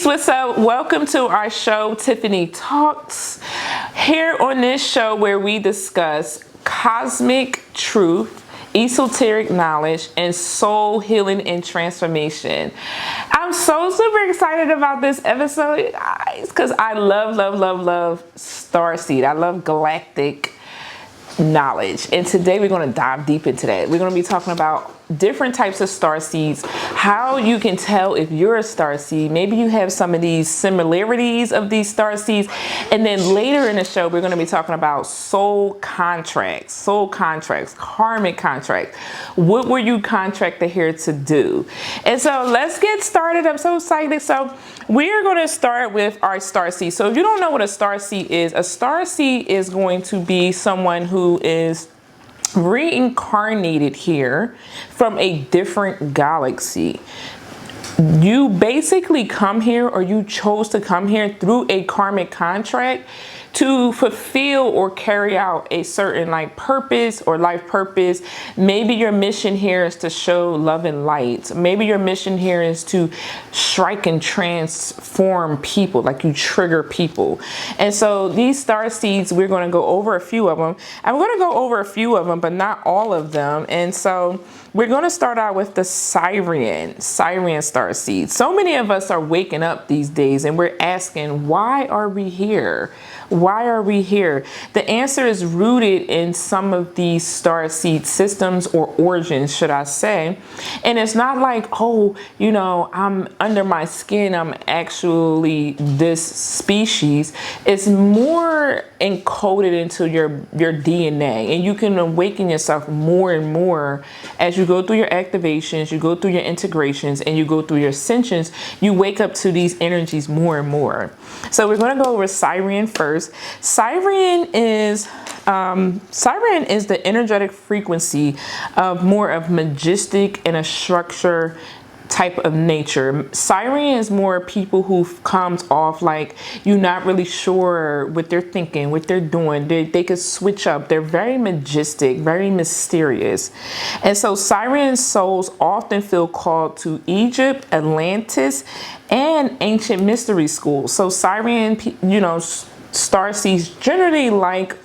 Peace, what's up? Welcome to our show, Tiffany Talks. Here on this show where we discuss cosmic truth, esoteric knowledge, and soul healing and transformation. I'm so super excited about this episode, guys, because I love Starseed. I love Galactic knowledge, and today we're going to dive deep into that. We're going to be talking about different types of starseeds, how you can tell if you're a starseed. Maybe you have some of these similarities of these starseeds, and then later in the show we're going to be talking about soul contracts, karmic contracts. What were you contracted here to do? And so let's get started. I'm so excited. So we're going to start with our starseed. So if you don't know what a starseed is going to be someone who is reincarnated here from a different galaxy. You basically come here, or you chose to come here through a karmic contract to fulfill or carry out a certain purpose or life purpose. Maybe your mission here is to show love and light. Maybe your mission here is to strike and transform people, like you trigger people. And so these starseeds, we're going to go over a few of them. I'm going to go over a few of them, but not all of them. And so we're going to start out with the Siren starseed. So many of us are waking up these days and we're asking, why are we here? Why are we here? The answer is rooted in some of these starseed systems, or origins, should I say. And it's not like, oh, you know, I'm under my skin, I'm actually this species. It's more encoded into your DNA, and you can awaken yourself more and more as you go through your activations, you go through your integrations, and you go through your ascensions. You wake up to these energies more and more. So we're going to go over Siren first. Siren is the energetic frequency of more of majestic and a structure type of nature. Siren is more people who comes off like you're not really sure what they're thinking, what they're doing. They could switch up. They're very majestic, very mysterious. And so Siren souls often feel called to Egypt, Atlantis, and ancient mystery schools. So Siren, you know, starseeds generally like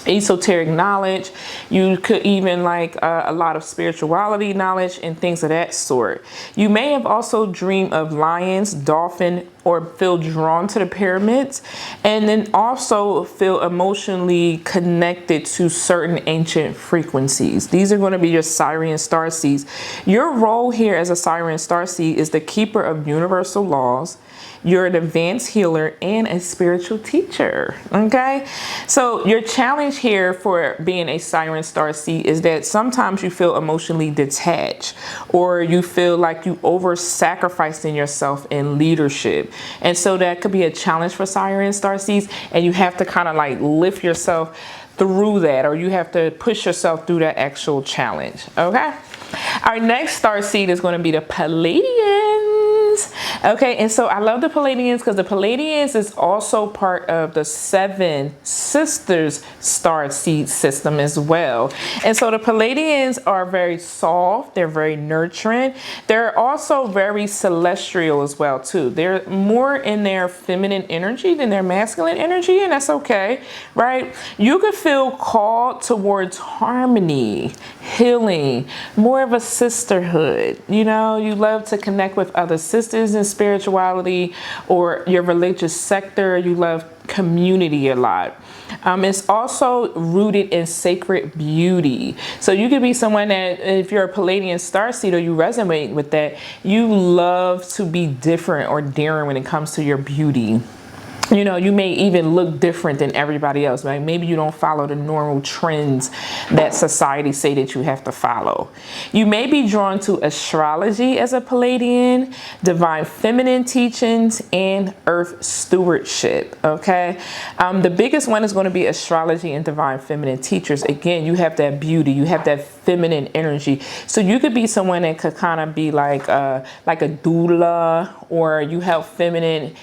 esoteric knowledge. You could even like a lot of spirituality knowledge and things of that sort. You may have also dreamed of lions, dolphin, or feel drawn to the pyramids, and then also feel emotionally connected to certain ancient frequencies. These are going to be your Siren starseeds. Your role here as a Siren starseed is the keeper of universal laws. You're an advanced healer and a spiritual teacher. Okay, so your challenge here for being a Siren starseed is that sometimes you feel emotionally detached, or you feel like you over-sacrificing yourself in leadership. And so that could be a challenge for Siren starseeds, and you have to kind of like lift yourself through that, or you have to push yourself through that actual challenge. Okay, our next starseed is going to be the Palladians. Okay, and so I love the Palladians because the Palladians is also part of the Seven Sisters starseed system as well. And so the Palladians are very soft, they're very nurturing, they're also very celestial as well too. They're more in their feminine energy than their masculine energy, and that's okay, right? You could feel called towards harmony, healing, more of a sisterhood. You know, you love to connect with other sisters in spirituality or your religious sector. You love community a lot. It's also rooted in sacred beauty. So you could be someone that, if you're a Palladian starseed or you resonate with that, you love to be different or daring when it comes to your beauty. You know, you may even look different than everybody else. Like maybe you don't follow the normal trends that society say that you have to follow. You may be drawn to astrology as a Palladian, divine feminine teachings, and earth stewardship. Okay, the biggest one is going to be astrology and divine feminine teachers. Again, you have that beauty, you have that feminine energy. So you could be someone that could kind of be like a doula, or you help feminine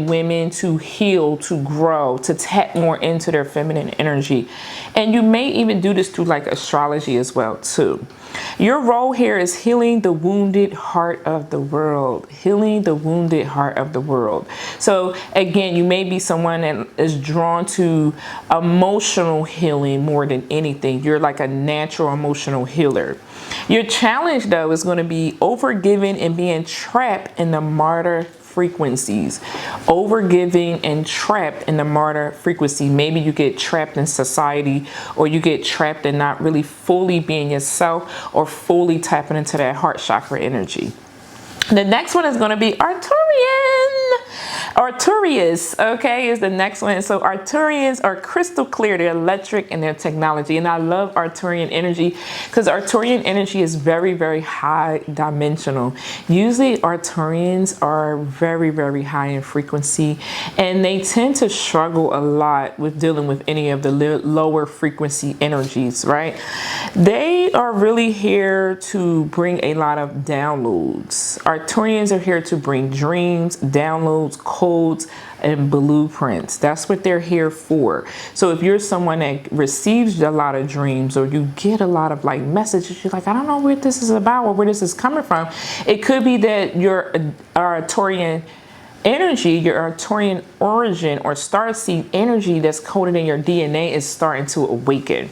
women to heal, to grow, to tap more into their feminine energy. And you may even do this through like astrology as well too. Your role here is healing the wounded heart of the world. Healing the wounded heart of the world. So again, you may be someone that is drawn to emotional healing more than anything. You're like a natural emotional healer. Your challenge though is going to be overgiving and being trapped in the martyr frequencies. Overgiving and trapped in the martyr frequency. Maybe you get trapped in society, or you get trapped in not really fully being yourself, or fully tapping into that heart chakra energy. The next one is going to be Arcturian. Arcturians, okay, is the next one. So Arcturians are crystal clear. They're electric in their technology. And I love Arcturian energy because Arcturian energy is very, very high dimensional. Usually Arcturians are very, very high in frequency, and they tend to struggle a lot with dealing with any of the lower frequency energies, right? They are really here to bring a lot of downloads. Arcturians are here to bring dreams, downloads, codes, and blueprints. That's what they're here for. So if you're someone that receives a lot of dreams, or you get a lot of like messages, you're like, I don't know what this is about or where this is coming from. It could be that your Arcturian energy, your Arcturian origin or starseed energy that's coded in your DNA is starting to awaken.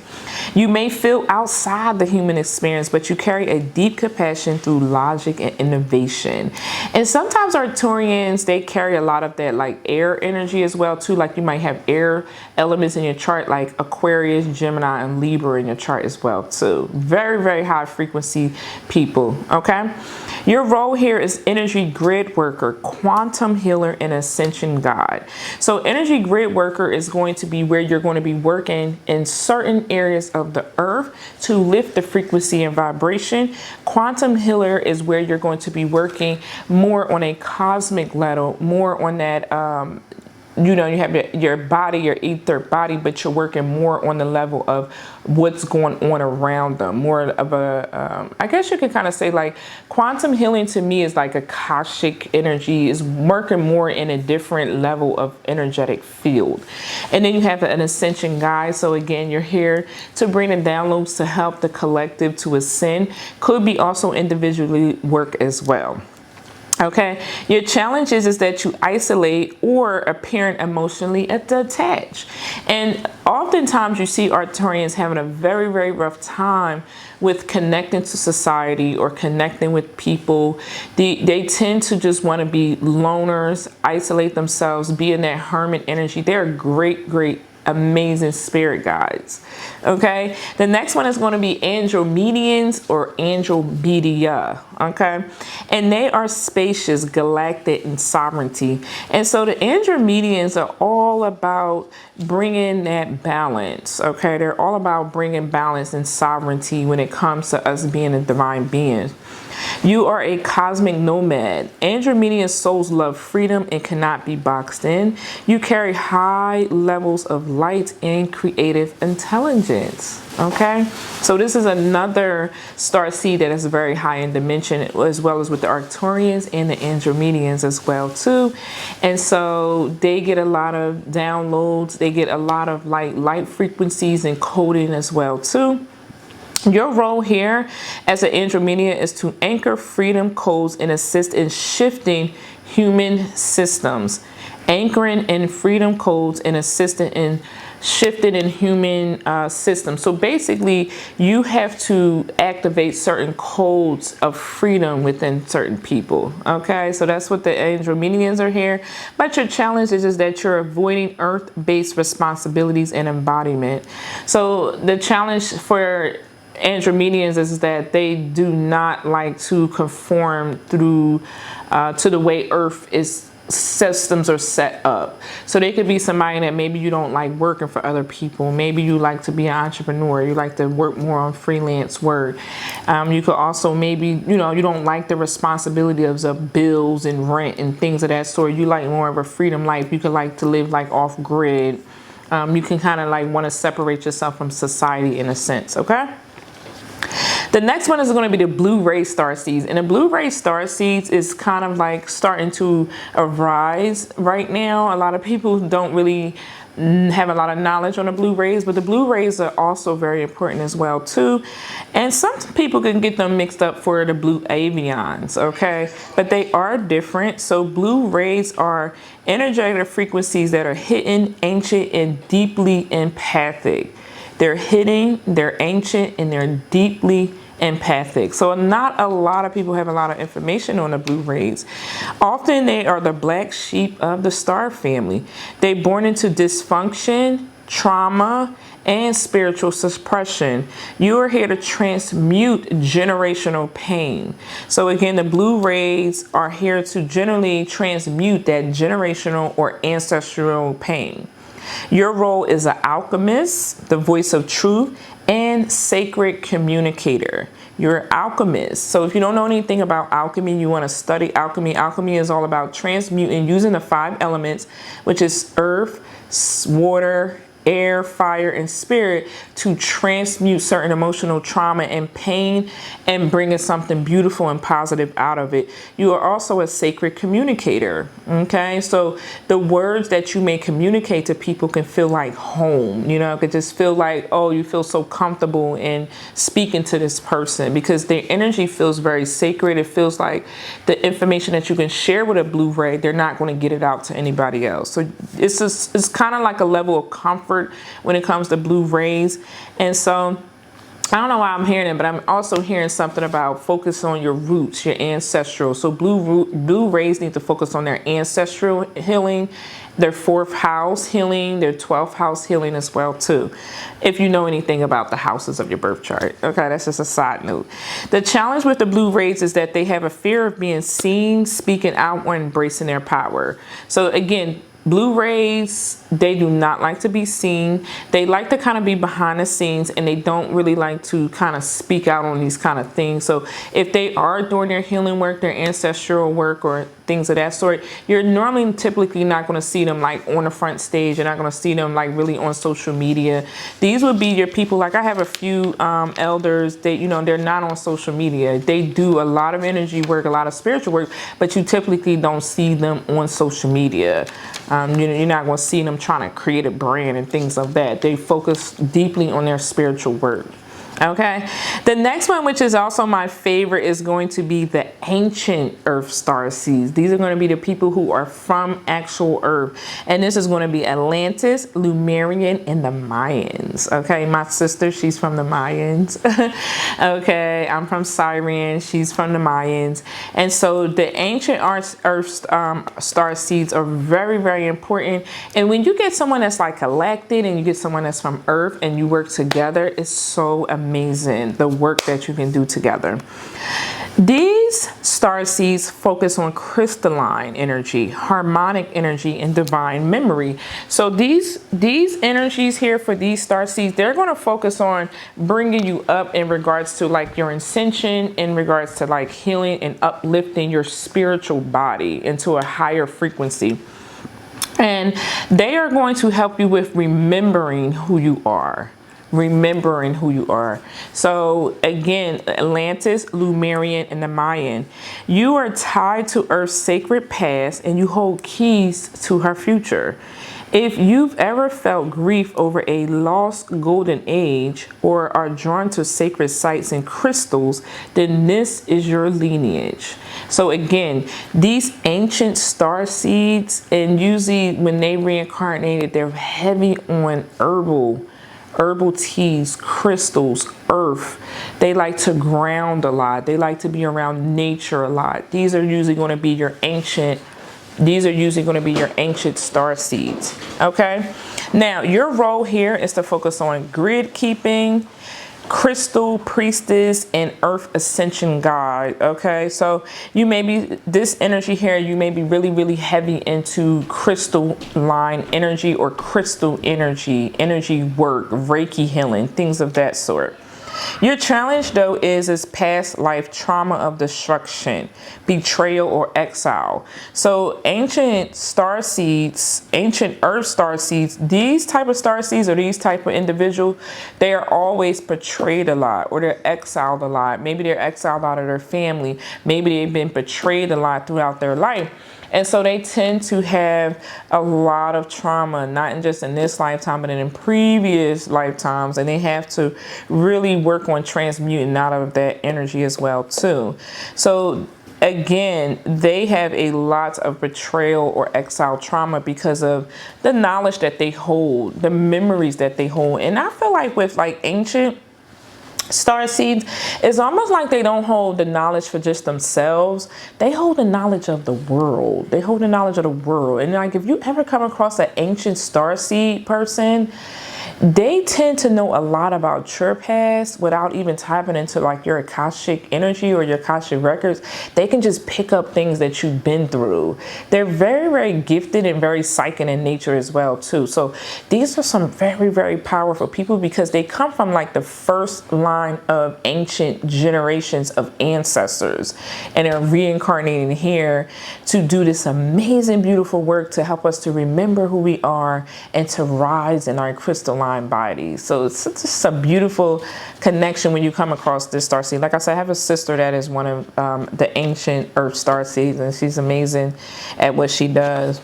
You may feel outside the human experience, but you carry a deep compassion through logic and innovation. And sometimes Arcturians, they carry a lot of that like air energy as well too. Like you might have air elements in your chart, like Aquarius, Gemini, and Libra in your chart as well too. Very, very high frequency people, okay? Your role here is energy grid worker, quantum healer, and ascension guide. So energy grid worker is going to be where you're going to be working in certain areas of the earth to lift the frequency and vibration. Quantum healer is where you're going to be working more on a cosmic level, more on that you know, you have your body, your ether body, but you're working more on the level of what's going on around them. More of a, I guess you could kind of say like quantum healing to me is like Akashic energy, is working more in a different level of energetic field. And then you have an ascension guide. So again, you're here to bring the downloads to help the collective to ascend. Could be also individually work as well. Okay, your challenge is that you isolate or appearing emotionally detached. And oftentimes you see Arcturians having a very, very rough time with connecting to society or connecting with people. They tend to just want to be loners, isolate themselves, be in that hermit energy. They're great, great, amazing spirit guides. Okay, the next one is going to be Andromedians or Andromedia. Okay, and they are spacious, galactic, and sovereignty. And so the Andromedians are all about bringing that balance. Okay, they're all about bringing balance and sovereignty when it comes to us being a divine being. You are a cosmic nomad. Andromedian souls love freedom and cannot be boxed in. You carry high levels of light and creative intelligence. Okay, so this is another starseed that is very high in dimension, as well as with the Arcturians and the Andromedians as well too. And so they get a lot of downloads. They get a lot of light frequencies and coding as well too. Your role here as an Andromedian is to anchor freedom codes and assist in shifting human systems. Anchoring in freedom codes and assisting in shifting in human systems. So basically, you have to activate certain codes of freedom within certain people. Okay, so that's what the Andromedians are here. But your challenge is just that you're avoiding earth-based responsibilities and embodiment. So the challenge for Andromedians is that they do not like to conform through to the way Earth is systems are set up. So they could be somebody that maybe you don't like working for other people. Maybe you like to be an entrepreneur. You like to work more on freelance work. You could also maybe, you know, you don't like the responsibilities of bills and rent and things of that sort. You like more of a freedom life. You could like to live like off grid. You can kind of like want to separate yourself from society in a sense. Okay. The next one is going to be the Bluray Starseeds. And the Bluray Starseeds is kind of like starting to arise right now. A lot of people don't really have a lot of knowledge on the Blurays, but the Blurays are also very important as well too. And some people can get them mixed up for the Pleiadians, okay? But they are different. So Blurays are energetic frequencies that are hidden, ancient, and deeply empathic. They're hidden, they're ancient, and they're deeply empathic. So not a lot of people have a lot of information on the Blurays. Often they are the black sheep of the star family. They're born into dysfunction, trauma, and spiritual suppression. You are here to transmute generational pain. So again, the Blurays are here to generally transmute that generational or ancestral pain. Your role is an alchemist, the voice of truth, and sacred communicator. You're an alchemist. So if you don't know anything about alchemy, you want to study alchemy. Alchemy is all about transmuting using the 5 elements, which is earth, water, air, fire, and spirit, to transmute certain emotional trauma and pain and bringing something beautiful and positive out of it. You are also a sacred communicator, okay? So the words that you may communicate to people can feel like home, you know, it could just feel like, oh, you feel so comfortable in speaking to this person because their energy feels very sacred. It feels like the information that you can share with a Bluray, they're not going to get it out to anybody else. So it's kind of like a level of comfort when it comes to Blurays. And so I don't know why I'm hearing it, but I'm also hearing something about focus on your roots, your ancestral. So Blurays need to focus on their ancestral healing, their 4th house healing, their 12th house healing as well too, if you know anything about the houses of your birth chart. Okay, that's just a side note. The challenge with the Blurays is that they have a fear of being seen, speaking out, or embracing their power. So again, Blurays, they do not like to be seen. They like to kind of be behind the scenes, and they don't really like to kind of speak out on these kind of things. So if they are doing their healing work, their ancestral work, or things of that sort, you're normally typically not going to see them like on the front stage. You're not going to see them like really on social media. These would be your people. Like I have a few elders, they, you know, they're not on social media. They do a lot of energy work, a lot of spiritual work, but you typically don't see them on social media. You're not going to see them trying to create a brand and things of that. They focus deeply on their spiritual work. Okay, the next one, which is also my favorite, is going to be the ancient Earth Starseeds. These are going to be the people who are from actual Earth, and this is going to be Atlantis, Lemurian, and the Mayans. Okay, my sister, she's from the Mayans. Okay, I'm from Siren, she's from the Mayans. And so the ancient Earth Starseeds are very, very important. And when you get someone that's like Galactic and you get someone that's from Earth and you work together, it's so amazing, the work that you can do together. These starseeds focus on crystalline energy, harmonic energy, and divine memory. So these energies here for these starseeds, they're going to focus on bringing you up in regards to like your ascension, in regards to like healing and uplifting your spiritual body into a higher frequency. And they are going to help you with remembering who you are. Remembering who you are. So again, Atlantis, Lemurian, and the Mayan, you are tied to Earth's sacred past and you hold keys to her future. If you've ever felt grief over a lost golden age or are drawn to sacred sites and crystals, then this is your lineage. So again, these ancient star seeds, and usually when they reincarnated, they're heavy on herbal teas, crystals, earth. They like to ground a lot. They like to be around nature a lot. These are usually going to be your ancient star seeds. Okay. Now your role here is to focus on grid keeping, crystal priestess, and earth ascension guide. Okay, so you may be, this energy here, you may be really, really heavy into crystal line energy or crystal energy work, Reiki healing, things of that sort. Your challenge though is past life trauma of destruction, betrayal, or exile. So ancient star seeds, ancient earth star seeds, these type of star seeds or these type of individuals, they are always betrayed a lot, or they're exiled a lot. Maybe they're exiled out of their family. Maybe they've been betrayed a lot throughout their life. And so they tend to have a lot of trauma, not just in this lifetime, but in previous lifetimes. And they have to really work on transmuting out of that energy as well, too. So again, they have a lot of betrayal or exile trauma because of the knowledge that they hold, the memories that they hold. And I feel like with like ancient star seeds, it's almost like they don't hold the knowledge for just themselves. They hold the knowledge of the world. They hold the knowledge of the world. And like if you ever come across an ancient star seed person, they tend to know a lot about your past without even tapping into like your Akashic energy or your Akashic records. They can just pick up things that you've been through. They're very, very gifted and very psychic in nature as well too. So these are some very, very powerful people because they come from like the first line of ancient generations of ancestors, and they're reincarnating here to do this amazing, beautiful work to help us to remember who we are and to rise in our crystalline bodies. So it's just a beautiful connection when you come across this star seed. Like I said, I have a sister that is one of the ancient earth star seeds, and she's amazing at what she does.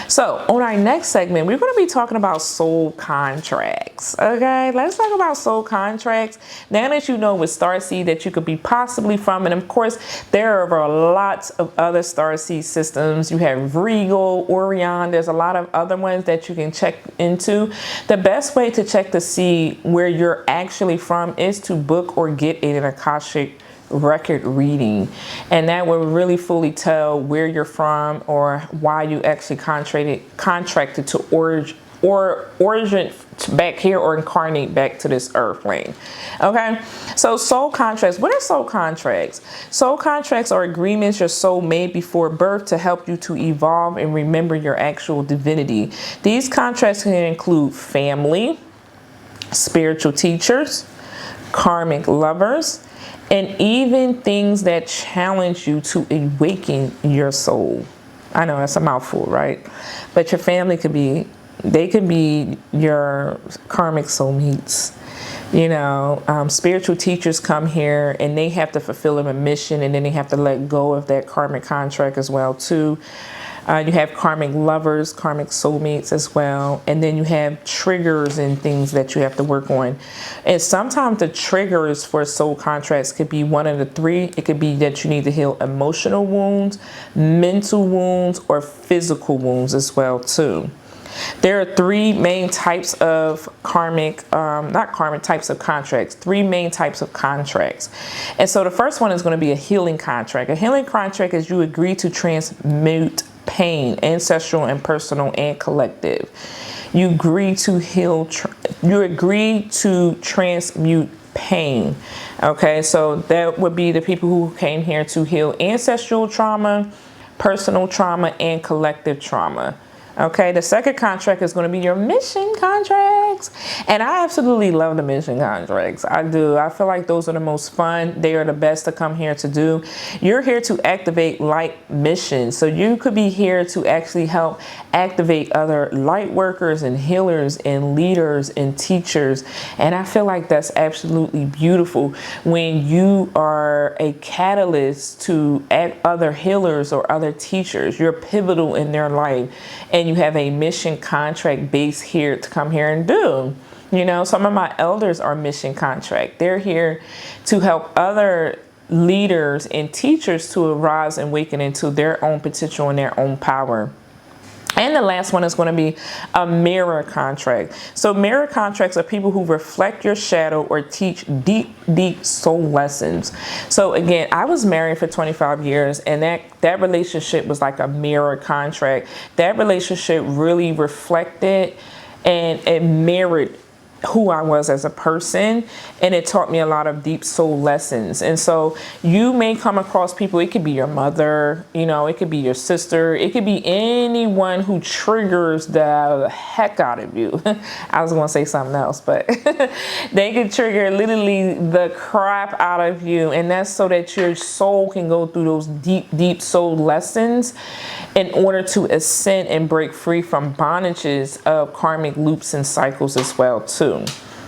So on our next segment, we're going to be talking about soul contracts. Okay, let's talk about soul contracts. Now that you know with Starseed that you could be possibly from, and of course there are lots of other Starseed systems. You have Regal, Orion. There's a lot of other ones that you can check into. The best way to check to see where you're actually from is to book or get an Akashic record reading, and that will really fully tell where you're from or why you actually contracted to origin back here or incarnate back to this earth plane. Okay, so soul contracts. What are soul contracts? Soul contracts are agreements your soul made before birth to help you to evolve and remember your actual divinity. These contracts can include family, spiritual teachers, karmic lovers, and even things that challenge you to awaken your soul. I know that's a mouthful, right? But your family could be, they could be your karmic soulmates. You know, spiritual teachers come here and they have to fulfill a mission, and then they have to let go of that karmic contract as well too. You have karmic lovers, karmic soulmates as well. And then you have triggers and things that you have to work on. And sometimes the triggers for soul contracts could be one of the three. It could be that you need to heal emotional wounds, mental wounds, or physical wounds as well too. There are three main types of types of contracts, three main types of contracts. And so the first one is going to be a healing contract. A healing contract is you agree to transmute pain, ancestral and personal and collective. You agree to heal, you agree to transmute pain. Okay, so that would be the people who came here to heal ancestral trauma, personal trauma, and collective trauma. Okay, the second contract is going to be your mission contracts. And I absolutely love the mission contracts. I do. I feel like those are the most fun. They are the best to come here to do. You're here to activate light missions. So you could be here to actually help activate other light workers and healers and leaders and teachers. And I feel like that's absolutely beautiful when you are a catalyst to other healers or other teachers. You're pivotal in their life. And you have a mission contract base here to come here and do. You know, some of my elders are mission contract. They're here to help other leaders and teachers to arise and awaken into their own potential and their own power. And the last one is going to be a mirror contract. So mirror contracts are people who reflect your shadow or teach deep, deep soul lessons. So again, I was married for 25 years, and that relationship was like a mirror contract. That relationship really reflected and it mirrored who I was as a person, and it taught me a lot of deep soul lessons. And so you may come across people, it could be your mother, you know, it could be your sister, it could be anyone who triggers the heck out of you. I was going to say something else, but they could trigger literally the crap out of you, and that's so that your soul can go through those deep soul lessons in order to ascend and break free from bondages of karmic loops and cycles as well too.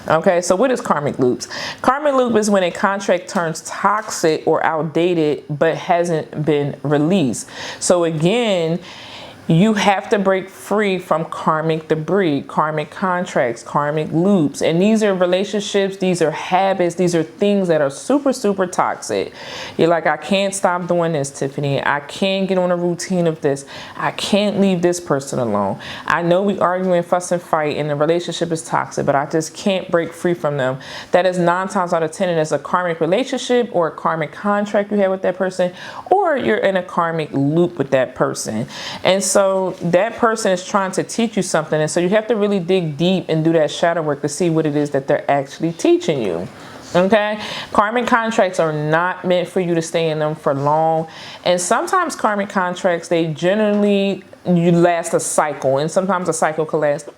Okay, so what is karmic loops? Karmic loop is when a contract turns toxic or outdated but hasn't been released. So again, you have to break free from karmic debris, karmic contracts, karmic loops. And these are relationships, these are habits, these are things that are super toxic. You're like, I can't stop doing this, Tiffany. I can't get on a routine of this. I can't leave this person alone. I know we argue and fuss and fight and the relationship is toxic, but I just can't break free from them. That is 9 times out of 10, it is a karmic relationship or a karmic contract you have with that person, or you're in a karmic loop with that person. And so that person is trying to teach you something. And so you have to really dig deep and do that shadow work to see what it is that they're actually teaching you. Okay, karmic contracts are not meant for you to stay in them for long. And sometimes karmic contracts, they generally, you last a cycle, and sometimes a cycle could last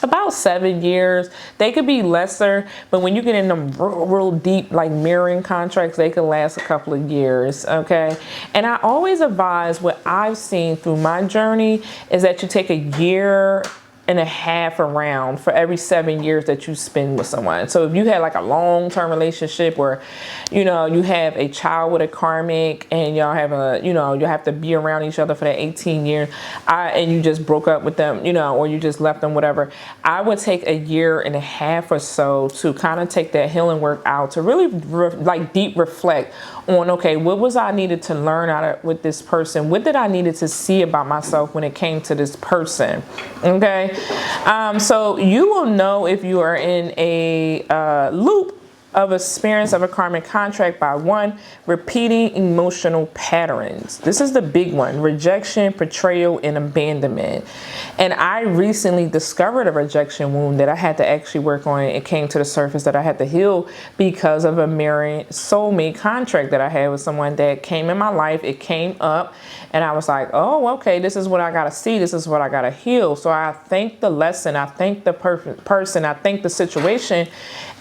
about 7 years. They could be lesser, but when you get in them real deep, like mirroring contracts, they can last a couple of years. Okay, and I always advise, what I've seen through my journey is that you take a year and a half around for every 7 years that you spend with someone. So if you had like a long-term relationship where, you know, you have a child with a karmic and y'all have a, you know, you have to be around each other for that 18 years, and you just broke up with them, you know, or you just left them, whatever, I would take a year and a half or so to kind of take that healing work out, to really like deep reflect on, okay, what was I needed to learn out of with this person? What did I needed to see about myself when it came to this person? Okay. So you will know if you are in a loop of experience of a karmic contract by 1, repeating emotional patterns. This is the big one: rejection, betrayal, and abandonment. And I recently discovered a rejection wound that I had to actually work on. It came to the surface that I had to heal because of a married soulmate contract that I had with someone that came in my life. It came up and I was like, oh, okay, this is what I got to see. This is what I got to heal. So I thank the lesson. I thank the person. I thank the situation.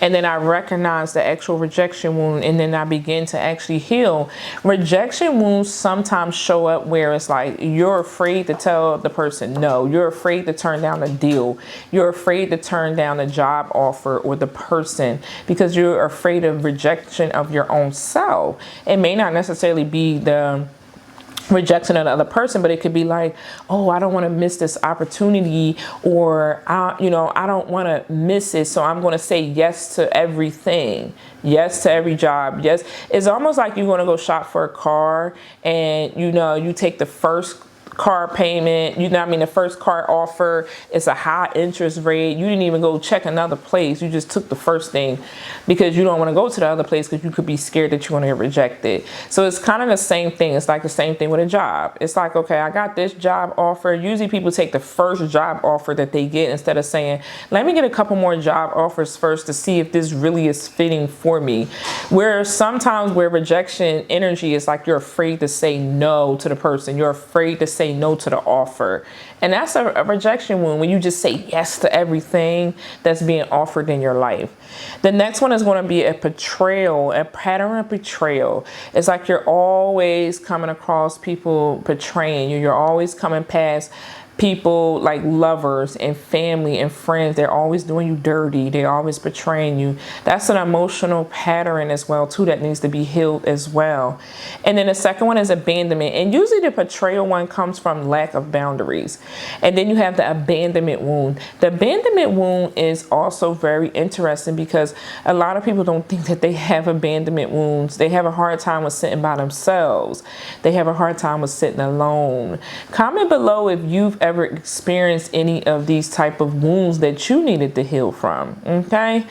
And then I recognize the actual rejection wound, and then I begin to actually heal. Rejection wounds sometimes show up where it's like you're afraid to tell the person no. You're afraid to turn down a deal. You're afraid to turn down a job offer or the person because you're afraid of rejection of your own self. It may not necessarily be the rejection of the other person, but it could be like, oh, I don't want to miss this opportunity, or I don't want to miss it, so I'm going to say yes to everything, yes to every job. Yes, it's almost like you're going to go shop for a car, and you take the first car payment, the first car offer, it's a high interest rate. You didn't even go check another place. You just took the first thing because you don't want to go to the other place because you could be scared that you're going to get rejected. So it's kind of the same thing. It's like the same thing with a job. It's like, okay, I got this job offer. Usually people take the first job offer that they get instead of saying, let me get a couple more job offers first to see if this really is fitting for me. Where sometimes where rejection energy is like you're afraid to say no to the person. You're afraid to say no to the offer. And that's a rejection wound, when you just say yes to everything that's being offered in your life. The next one is going to be a betrayal, a pattern of betrayal. It's like you're always coming across people betraying you. You're always coming past people like lovers and family and friends. They're always doing you dirty. They're always betraying you. That's an emotional pattern as well too that needs to be healed as well. And then the second one is abandonment, and usually the betrayal one comes from lack of boundaries. And then you have the abandonment wound. The abandonment wound is also very interesting because a lot of people don't think that they have abandonment wounds. They have a hard time with sitting by themselves. They have a hard time with sitting alone. Comment below if you've ever experienced any of these type of wounds that you needed to heal from. Okay,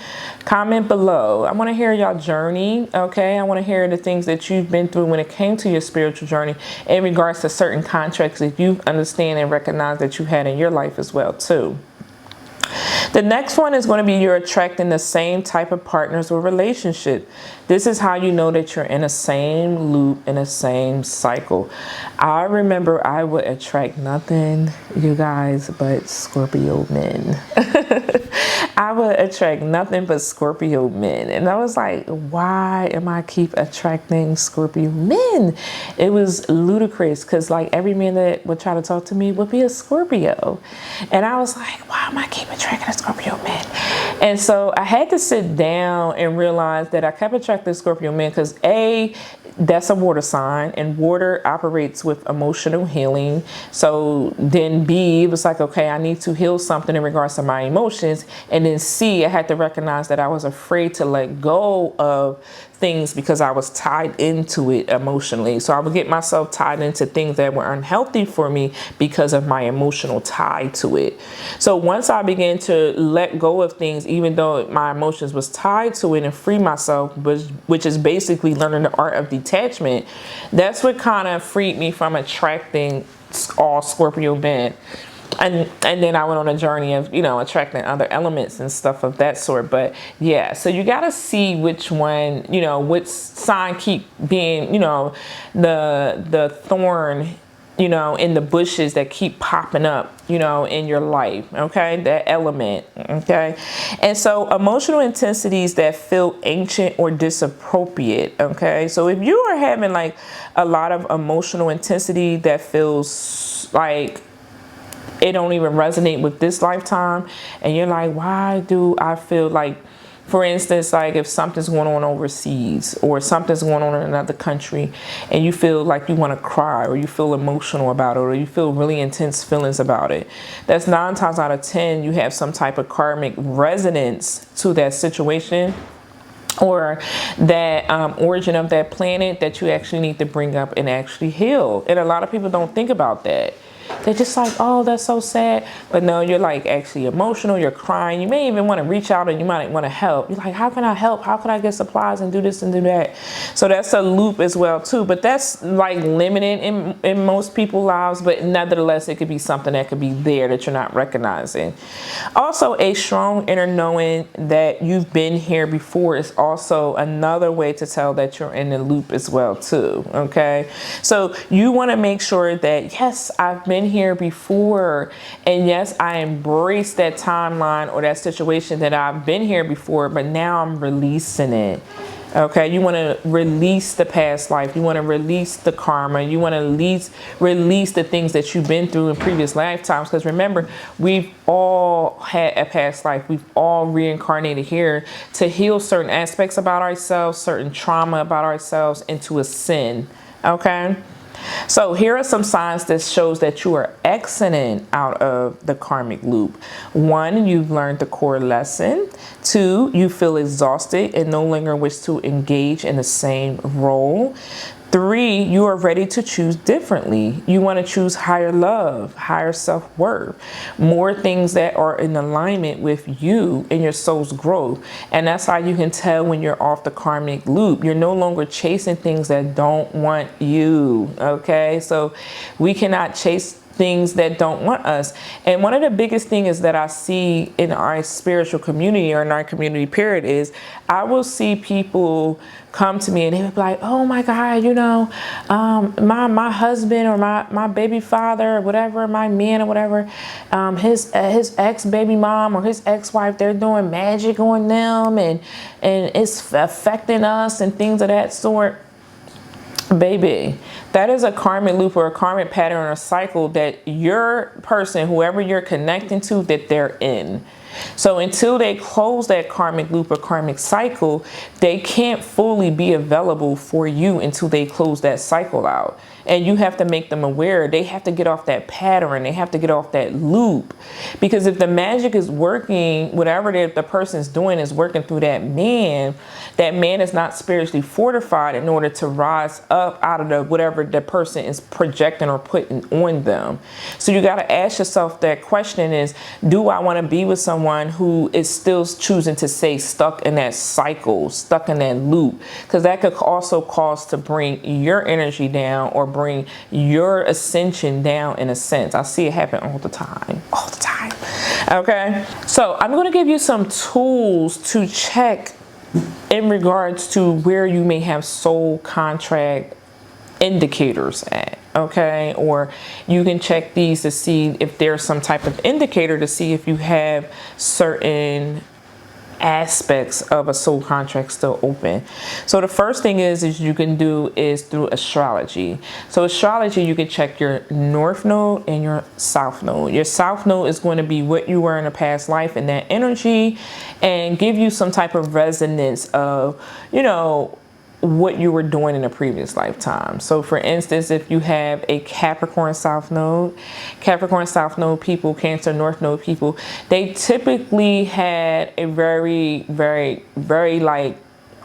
comment below. I want to hear y'all journey. Okay, I want to hear the things that you've been through when it came to your spiritual journey in regards to certain contracts that you understand and recognize that you had in your life as well too. The next one is going to be you're attracting the same type of partners or relationship. This is how you know that you're in the same loop, in the same cycle. I remember I would attract nothing, you guys, but Scorpio men. I would attract nothing but Scorpio men. And I was like, why am I keep attracting Scorpio men? It was ludicrous because like every man that would try to talk to me would be a Scorpio. And I was like, why am I keep attracting a Scorpio men? And so I had to sit down and realize that I kept attracting Scorpio men because A, that's a water sign, and water operates with emotional healing. So then B, it was like, okay, I need to heal something in regards to my emotions. And then C, I had to recognize that I was afraid to let go of things because I was tied into it emotionally. So I would get myself tied into things that were unhealthy for me because of my emotional tie to it. So once I began to let go of things, even though my emotions was tied to it, and free myself, which is basically learning the art of detachment, that's what kind of freed me from attracting all Scorpio men. And then I went on a journey of, you know, attracting other elements and stuff of that sort. But yeah, so you got to see which one, you know, which sign keep being, you know, the thorn, you know, in the bushes that keep popping up, you know, in your life. Okay. That element. Okay. And so emotional intensities that feel ancient or disappropriate. Okay. So if you are having like a lot of emotional intensity that feels like it don't even resonate with this lifetime, and you're like, why do I feel like, for instance, like if something's going on overseas or something's going on in another country and you feel like you want to cry, or you feel emotional about it, or you feel really intense feelings about it, that's 9 times out of 10 you have some type of karmic resonance to that situation or that origin of that planet that you actually need to bring up and actually heal. And a lot of people don't think about that. They're just like, oh, that's so sad. But no, you're like actually emotional. You're crying. You may even want to reach out and you might want to help. You're like, how can I help? How can I get supplies and do this and do that? So that's a loop as well, too. But that's like limited in most people's lives. But nevertheless, it could be something that could be there that you're not recognizing. Also, a strong inner knowing that you've been here before is also another way to tell that you're in the loop as well, too. Okay. So you want to make sure that, yes, I've been here before, and yes, I embrace that timeline or that situation that I've been here before, but now I'm releasing it. Okay, you want to release the past life. You want to release the karma. You want to release the things that you've been through in previous lifetimes. Because remember, we've all had a past life. We've all reincarnated here to heal certain aspects about ourselves, certain trauma about ourselves into a sin. Okay. So here are some signs that shows that you are exiting out of the karmic loop. 1, you've learned the core lesson. 2, you feel exhausted and no longer wish to engage in the same role. 3, you are ready to choose differently. You want to choose higher love, higher self-worth, more things that are in alignment with you and your soul's growth. And that's how you can tell when you're off the karmic loop. You're no longer chasing things that don't want you. Okay, so we cannot chase things that don't want us. And one of the biggest things is that I see in our spiritual community, or in our community period, is I will see people come to me and they would be like, oh my God, you know, my husband or my baby father or whatever, my man or whatever, his ex baby mom or his ex-wife, they're doing magic on them and it's affecting us and things of that sort. Baby, that is a karmic loop or a karmic pattern or a cycle that your person, whoever you're connecting to, that they're in. So until they close that karmic loop or karmic cycle, they can't fully be available for you until they close that cycle out. And you have to make them aware. They have to get off that pattern. They have to get off that loop. Because if the magic is working, whatever the person's doing is working through that man is not spiritually fortified in order to rise up out of the whatever the person is projecting or putting on them. So you got to ask yourself that question is, do I want to be with someone who is still choosing to stay stuck in that cycle, stuck in that loop? Because that could also cause to bring your energy down or bring your ascension down in a sense. I see it happen all the time. Okay, so I'm going to give you some tools to check in regards to where you may have soul contract indicators at. Okay, or you can check these to see if there's some type of indicator to see if you have certain aspects of a soul contract still open. So the first thing is you can do is through astrology. So astrology, you can check your north node and your south node. Your south node is going to be what you were in a past life and that energy, and give you some type of resonance of, you know, what you were doing in a previous lifetime. So for instance, if you have a Capricorn South Node people, Cancer North Node people, they typically had a very, very, very like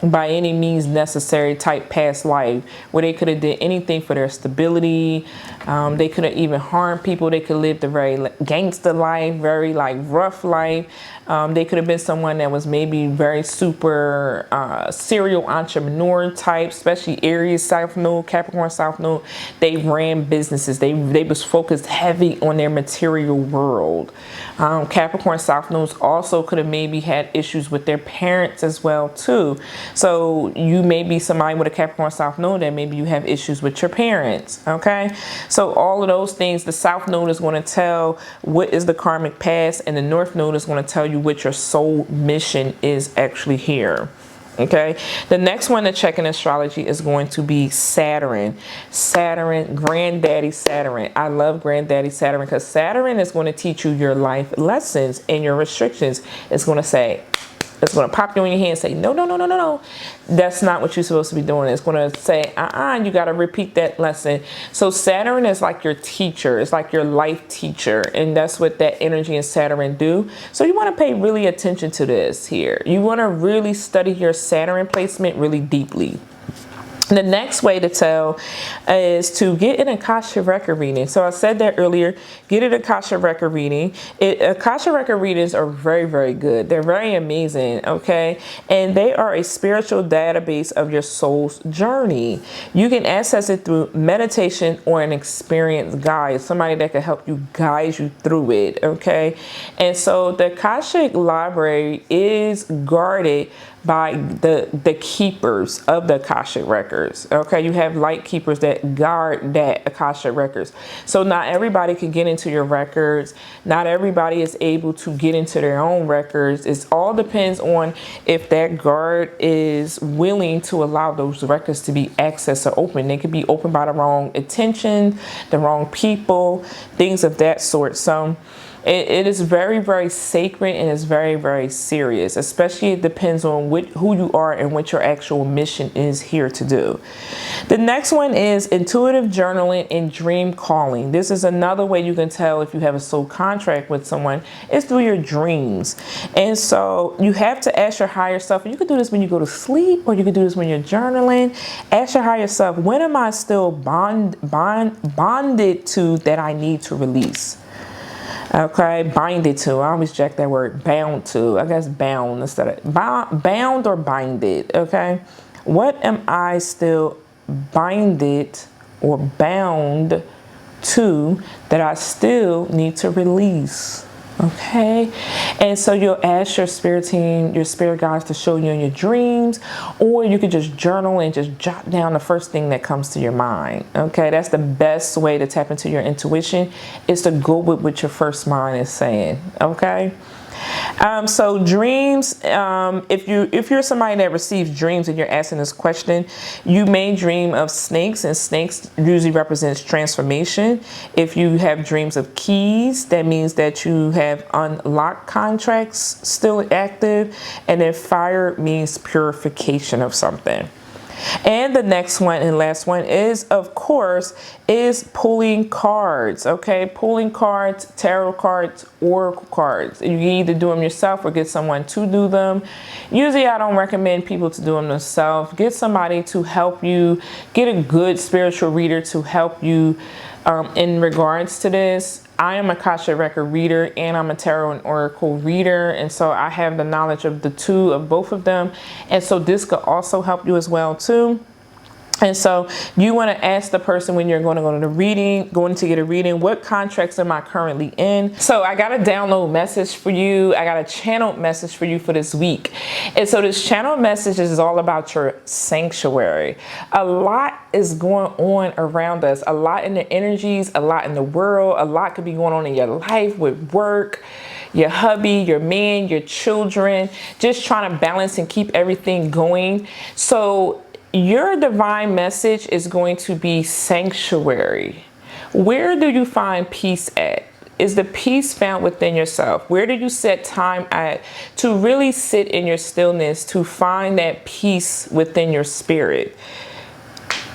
by any means necessary type past life where they could have did anything for their stability. They could have even harmed people. They could live the very gangster life, very like rough life. They could have been someone that was maybe very super serial entrepreneur type, especially Aries South Node, Capricorn South Node. They ran businesses. They was focused heavy on their material world. Capricorn South Nodes also could have maybe had issues with their parents as well too. So you may be somebody with a Capricorn South Node that maybe you have issues with your parents. Okay, so all of those things, the South Node is going to tell what is the karmic past, and the North Node is going to tell you what your soul mission is actually here. Okay, the next one to check in astrology is going to be Saturn. Saturn, Granddaddy Saturn. I love Granddaddy Saturn because Saturn is going to teach you your life lessons and your restrictions. It's going to say, it's going to pop you in your hand and say, no, no, no, no, no, no. That's not what you're supposed to be doing. It's going to say, you got to repeat that lesson. So Saturn is like your teacher. It's like your life teacher. And that's what that energy in Saturn do. So you want to pay really attention to this here. You want to really study your Saturn placement really deeply. The next way to tell is to get an Akasha record reading. So I said that earlier, get an Akasha record reading. Akasha record readings are very, very good. They're very amazing, okay? And they are a spiritual database of your soul's journey. You can access it through meditation or an experienced guide, somebody that can help you guide you through it, okay? And so the Akashic library is guarded by the keepers of the Akashic records. Okay, you have light keepers that guard that Akashic records. So not everybody can get into your records. Not everybody is able to get into their own records. It all depends on if that guard is willing to allow those records to be accessed or open. They could be opened by the wrong intention, the wrong people, things of that sort. So it is very, very sacred, and it's very, very serious, especially it depends on who you are and what your actual mission is here to do. The next one is intuitive journaling and dream calling. This is another way you can tell if you have a soul contract with someone. It's through your dreams. And so you have to ask your higher self, and you can do this when you go to sleep, or you can do this when you're journaling. Ask your higher self, when am I still bonded to that I need to release? Okay, binded to. I always check that word, bound to. I guess bound instead of bound or binded. Okay, what am I still binded or bound to that I still need to release? Okay, and so you'll ask your spirit team, your spirit guides to show you in your dreams, or you could just journal and just jot down the first thing that comes to your mind. Okay, that's the best way to tap into your intuition, is to go with what your first mind is saying. Okay. So dreams, if you're somebody that receives dreams and you're asking this question, you may dream of snakes, and snakes usually represents transformation. If you have dreams of keys, that means that you have unlocked contracts still active. And then fire means purification of something. And the next one and last one is, of course, is pulling cards. Okay, pulling cards, tarot cards, oracle cards. You can either do them yourself or get someone to do them. Usually I don't recommend people to do them themselves. Get somebody to help you. Get a good spiritual reader to help you in regards to this. I am a Akasha record reader, and I'm a tarot and oracle reader, and so I have the knowledge of both of them, and so this could also help you as well too. And so you want to ask the person when you're going to go to the reading, going to get a reading, what contracts am I currently in? So I got a download message for you. I got a channeled message for you for this week. And so this channeled message is all about your sanctuary. A lot is going on around us, a lot in the energies, a lot in the world, a lot could be going on in your life with work, your hubby, your man, your children, just trying to balance and keep everything going. So your divine message is going to be sanctuary. Where do you find peace at? Is the peace found within yourself? Where do you set time at to really sit in your stillness, to find that peace within your spirit?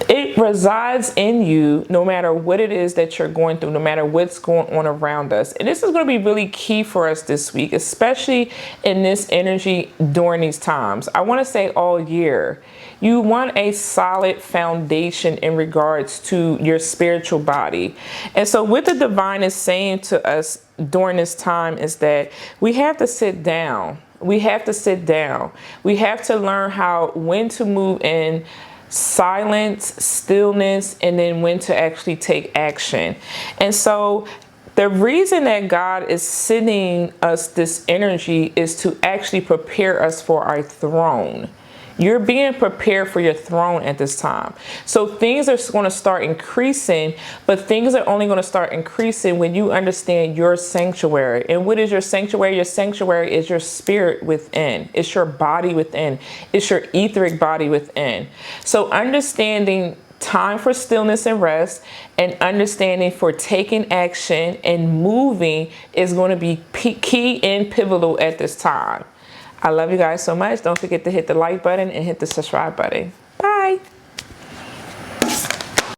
It resides in you no matter what it is that you're going through, no matter what's going on around us. And this is going to be really key for us this week, especially in this energy during these times. I want to say all year, you want a solid foundation in regards to your spiritual body. And so what the divine is saying to us during this time is that we have to sit down. We have to sit down. We have to learn when to move in silence, stillness, and then when to actually take action. And so the reason that God is sending us this energy is to actually prepare us for our throne. You're being prepared for your throne at this time. So things are going to start increasing, but things are only going to start increasing when you understand your sanctuary. And what is your sanctuary? Your sanctuary is your spirit within. It's your body within. It's your etheric body within. So understanding time for stillness and rest and understanding for taking action and moving is going to be key and pivotal at this time. I love you guys so much. Don't forget to hit the like button and hit the subscribe button.